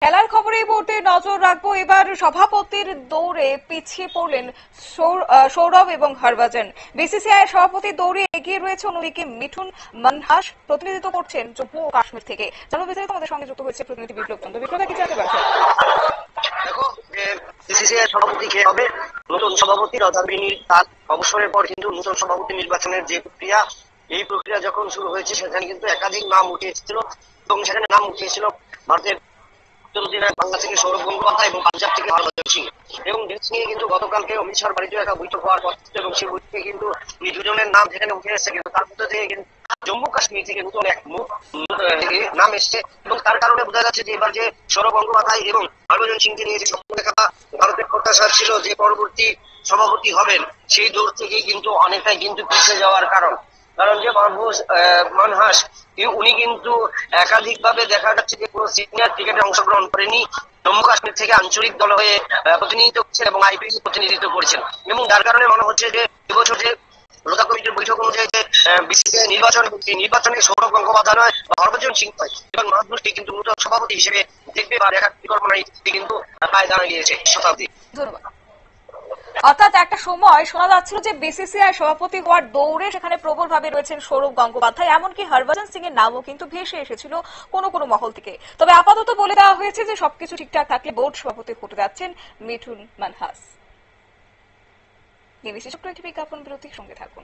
খেলার খবরে এই মুহূর্তে নজর রাখবো। এবার সভাপতির দৌড়ে পিছিয়ে পড়লেন সৌরভ এবং হরভজন। বিসিসিআই সভাপতির দৌড়ে এগিয়ে রয়েছে, অন্যদিকে মিঠুন মানহাস প্রতিনিধিত্ব করছেন জম্মু ও কাশ্মীর থেকে। জানবো বিস্তারিত, আমাদের সঙ্গে যুক্ত হয়েছে প্রতিনিধি বিপ্লব চন্দ্র। বিপ্লব, কি জানতে পারছেন? দেখো, বিসিসিআই সভাপতি কে হবে, নতুন সভাপতি তার অবসরের পর কিন্তু নতুন সভাপতি নির্বাচনের যে প্রক্রিয়া, এই প্রক্রিয়া যখন শুরু হয়েছে সেখানে কিন্তু একাধিক নাম উঠে এসেছিল এবং সেখানে নাম উঠে এসেছিল ভারতের বাংলা থেকে সৌরভ গঙ্গোপাধ্যায় এবং পাঞ্জাব থেকে হরভজন সিং। এবং নিয়ে কিন্তু গতকালকে অমিত শাহর বাড়িতে একটা বৈঠক হওয়ার পর এবং সেই বৈঠকে কিন্তু এই দুজনের নাম যেখানে উঠে এসেছে, কিন্তু তার মধ্যে থেকে কিন্তু জম্মু কাশ্মীর থেকে নতুন এক নাম এসছে এবং তার কারণে বোঝা যাচ্ছে যে এবার যে সৌরভ গঙ্গোপাধ্যায় এবং হরভজন সিংকে নিয়ে যে স্বপ্ন দেখা ভারতের প্রত্যাশা ছিল যে পরবর্তী সভাপতি হবেন, সেই দৌড় থেকে কিন্তু অনেকটাই কিন্তু পিছিয়ে যাওয়ার কারণ যে মানহাস উনি কিন্তু একাধিকভাবে দেখা যাচ্ছে যে কোনো সিনিয়র ক্রিকেটে অংশগ্রহণ করেনি, জম্মু কাশ্মীর থেকে আঞ্চলিক দল হয়ে প্রতিনিধিত্ব করছেন এবং আইপিএল প্রতিনিধিত্ব করেছেন। এবং যার কারণে মনে হচ্ছে যে এবছর যে লোধা কমিটির বৈঠক অনুযায়ী যে বিসিসিআই নির্বাচনে সৌরভ গঙ্গোপাধ্যায় নয় বা হরভজন সিং নয় এবং মানহাসকে কিন্তু নতুন সভাপতি হিসেবে দেখবে বা দেখার পরিকল্পনা কিন্তু পায়ে দাঁড়িয়ে গিয়েছে শতাব্দী। ধন্যবাদ। অর্থাৎ একটা সময় শোনা যাচ্ছিল যে বিসিসিআই সভাপতি হওয়ার দৌড়ে সেখানে প্রবল ভাবে রয়েছেন সৌরভ গঙ্গোপাধ্যায়, এমনকি হরভজন সিং এর নামও কিন্তু ভেসে এসেছিল কোনো কোনো মহল থেকে। তবে আপাতত বলে দেওয়া হয়েছে যে সবকিছু ঠিকঠাক থাকলে বোর্ড সভাপতি হতে যাচ্ছেন মিঠুন মানহাস। বিশেষ বিজ্ঞাপন বিরতির সঙ্গে থাকুন।